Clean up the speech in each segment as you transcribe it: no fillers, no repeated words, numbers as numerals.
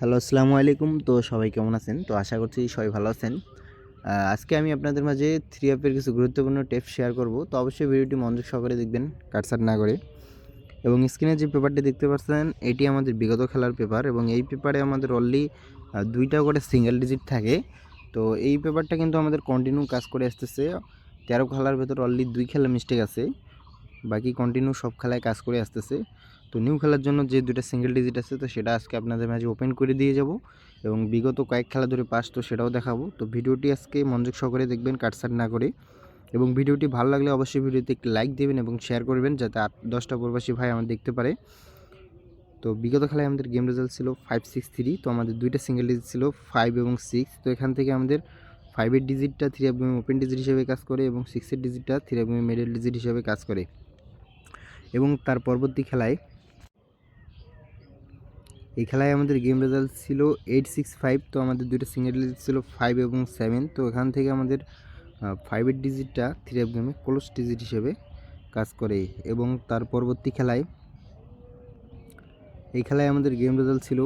Hello, আসসালামু আলাইকুম। তো সবাই কেমন আছেন? তো আশা করছি সবাই ভালো আছেন। আজকে আমি আপনাদের মাঝে 3 অ্যাপের কিছু গুরুত্বপূর্ণ টিপস শেয়ার করব। তো অবশ্যই ভিডিওটি মনোযোগ সহকারে দেখবেন, কাটছাঁট না করে। এবং স্ক্রিনে যে পেপারটি দেখতে পাচ্ছেন, এটি আমাদের বিগত খেলার পেপার এবং এই পেপারে আমাদের অনলি 2টা করে সিঙ্গেল ডিজিট থাকে। তো এই পেপারটা কিন্তু আমাদের কন্টিনিউ কাজ করে আসতেছে। 13 খেলার ভেতর অনলি 2 খেলা মিস্টেক আছে। বাকি কন্টিনিউ সব খেলায় কাজ করে আসতেছে। তো নিউ খেলার জন্য যে 2টা সিঙ্গেল ডিজিট আছে, তো সেটা আজকে আপনাদের মাঝে ওপেন করে দিয়ে যাব এবং বিগত কয়েক খেলা ধরে পাস, তো সেটাও দেখাবো। তো ভিডিওটি আজকে মনোযোগ সহকারে দেখবেন, কাটছাঁট না করে। এবং ভিডিওটি ভালো লাগলে অবশ্যই ভিডিওতে একটি লাইক দেবেন এবং শেয়ার করবেন, যাতে 8-10টা প্রবাসী ভাই আমার দেখতে পারে। তো বিগত খেলায় আমাদের গেম রেজাল্ট ছিল 5-6-3। তো আমাদের 2টা সিঙ্গেল ডিজিট ছিল 5 এবং 6। তো এখান থেকে আমাদের 5 এর ডিজিটটা 3 এফবিএম ওপেন ডিজিট হিসেবে কাজ করে এবং 6 এর ডিজিটটা 3 এফবিএম মিডল ডিজিট হিসেবে কাজ করে। এবং তার পরবর্তী খেলায় এই খেলায় আমাদের গেম রেজাল্ট ছিল 8-6-5। তো আমাদের 2টা সিঙ্গেল ডিজিট ছিল 5 এবং 7। তো এখান থেকে আমাদের 5 এর ডিজিটটা 3 অফ গেমে ক্লোজ ডিজিট হিসেবে কাজ করে। এবং তার পরবর্তী খেলায় এই খেলায় আমাদের গেম রেজাল্ট ছিল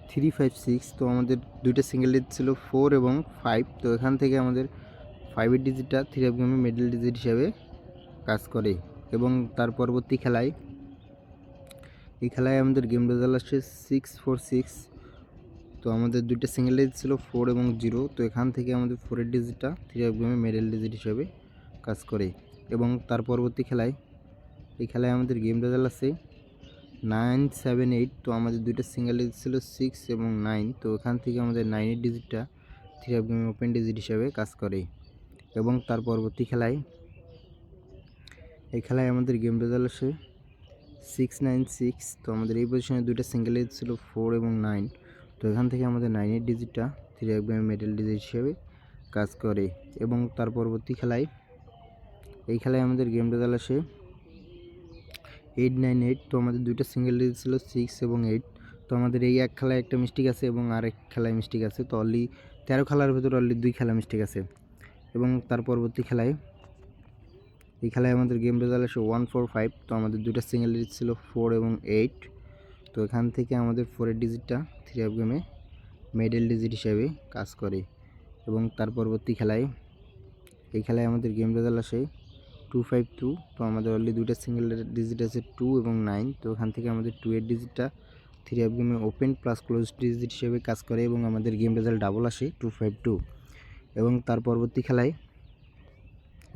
3-5-6। তো আমাদের 2টা সিঙ্গেল ডিজিট ছিল 4 এবং 5। তো এখান থেকে আমাদের 5 এর ডিজিটটা 3 অফ গেমে মিডল ডিজিট হিসেবে কাজ করে। এবং তার পরবর্তী খেলায় এই খেলায় আমাদের গেম রেজাল্ট আসছে 6-4-6। তো আমাদের 2টা সিঙ্গেল ডিজিট ছিল 4 এবং 0। তো এখান থেকে আমাদের 4 এর ডিজিটটা 3 অফ গেমে মিডল ডিজিট হিসেবে কাজ করে। এবং তার পরবর্তী খেলায় এই খেলায় আমাদের গেম রেজাল্ট আছে 9-7-8। তো আমাদের 2টা সিঙ্গেল ডিজিট ছিল 6 এবং 9। তো এখান থেকে আমাদের 9 এর ডিজিটটা 3 অফ গেমে ওপেন ডিজিট হিসেবে কাজ করে। এবং তার পরবর্তী খেলায় এই খেলায় আমাদের গেম রেজাল্ট আসে 6-9-6। তো আমাদের এই পজিশনে 2টা সিঙ্গেল ডিজিট ছিল 4 এবং 9। তো এখান থেকে আমাদের 9 এর ডিজিটটা 3 এফবিএম মিডল ডিজিট হিসেবে কাজ করে। এবং তার পরবর্তী খেলায় এই খেলায় আমাদের গেম রেজাল্ট আসে 8-9-8। তো আমাদের 2টা সিঙ্গেল ডিজিট ছিল 6 এবং 8। তো আমাদের এই এক খেলায় একটা মিস্টেক আছে এবং আরেক খেলায় মিস্টেক আছে। তো অনলি 13 খেলার ভেতর অনলি 2 খেলা মিস্টেক আছে। এবং তার পরবর্তী খেলায় এই খেলায় আমাদের গেম রেজাল্ট আসে 1-4-5। তো আমাদের 2টা সিঙ্গেল ডিজিট ছিল 4 এবং 8। তো এখান থেকে আমাদের 4 এর ডিজিটটা 3 অফ গেমে মিডল ডিজিট হিসেবে কাজ করে। এবং তার পরবর্তী খেলায় এই খেলায় আমাদের গেম রেজাল্ট আসে 2-5-2। তো আমাদের অলরেডি 2টা সিঙ্গেল ডিজিট আছে 2 এবং 9। তো এখান থেকে আমাদের 2 এর ডিজিটটা 3 অফ গেমে ওপেন প্লাস ক্লোজ ডিজিট হিসেবে কাজ করে এবং আমাদের গেম রেজাল্ট ডাবল আসে 2-5-2। এবং তার পরবর্তী খেলায়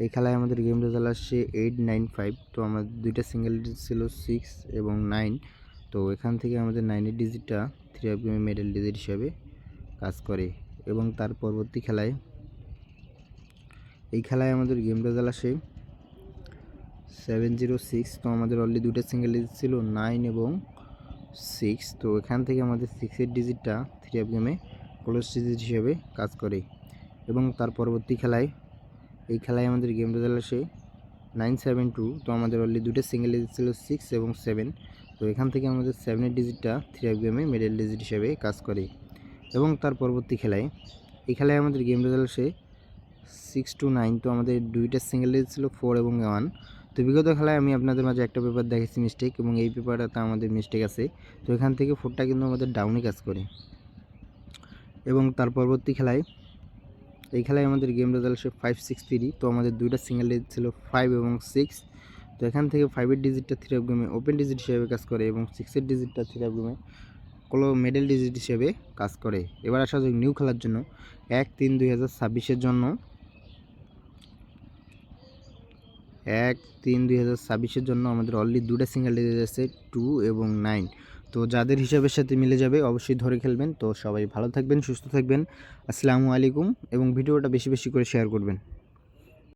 এই খেলায় আমাদের গেম রেজাল্ট আসছে 8-9-5। তো আমাদের 2টা সিঙ্গেল ডিজিট ছিল 6 এবং 9। তো এখান থেকে আমাদের 9 এর ডিজিটটা 3 অফ গেমে মিডল ডিজিট হিসেবে কাজ করে। এবং তার পরবর্তী খেলায় এই খেলায় আমাদের গেম রেজাল্ট আসে 7-0-6। তো আমাদের অলরেডি 2টা সিঙ্গেল ডিজিট ছিল 9 এবং 6। তো এখান থেকে আমাদের 6 এর ডিজিটটা 3 অফ গেমে ক্লোজ ডিজিট হিসেবে কাজ করে। এবং তার পরবর্তী খেলায় এই খেলায় আমাদের গেম রেজাল্ট আসে 9-7-2। তো আমাদের অলরেডি 2টা সিঙ্গেল ডিজিট ছিল 6 এবং 7। তো এখান থেকে আমাদের 7 এর ডিজিটটা 3 অফ গেমে মিডল ডিজিট হিসেবে কাজ করে। এবং তার পরবর্তী খেলায় এই খেলায় আমাদের গেম রেজাল্ট আসে 6-9। তো আমাদের 2টা সিঙ্গেল ডিজিট ছিল 4 এবং 1। তো বিগত খেলায় আমি আপনাদের মাঝে একটা পেপার দেখেছি মিস্টেক, এবং এই পেপারটাতে আমাদের মিস্টেক আছে। তো এখান থেকে 4টা কিন্তু আমাদের ডাউনে কাজ করে। এবং তার পরবর্তী খেলায় এই খেলায় আমাদের গেম রেজাল্ট আসে 5-6-3। তো আমাদের 2টা সিঙ্গেল ডিজিট ছিল 5 এবং 6। তো এখান থেকে 5 এর ডিজিটটা 3 অফ গেমে ওপেন ডিজিট হিসেবে কাজ করে এবং 6 এর ডিজিটটা 3 অফ গেমে মিডল ডিজিট হিসেবে কাজ করে। এবার আসা যাক নিউ খেলার জন্য 1-3-2026-এর জন্য 1-3-2026-এর জন্য আমাদের অলরেডি 2টা সিঙ্গেল ডিজিট আছে 2 এবং 9। তো যাদের হিসাবের সাথে মিলে যাবে অবশ্যই ধরে খেলবেন। তো সবাই ভালো থাকবেন, সুস্থ থাকবেন। আসসালামু আলাইকুম। এবং ভিডিওটা বেশি বেশি করে শেয়ার করবেন।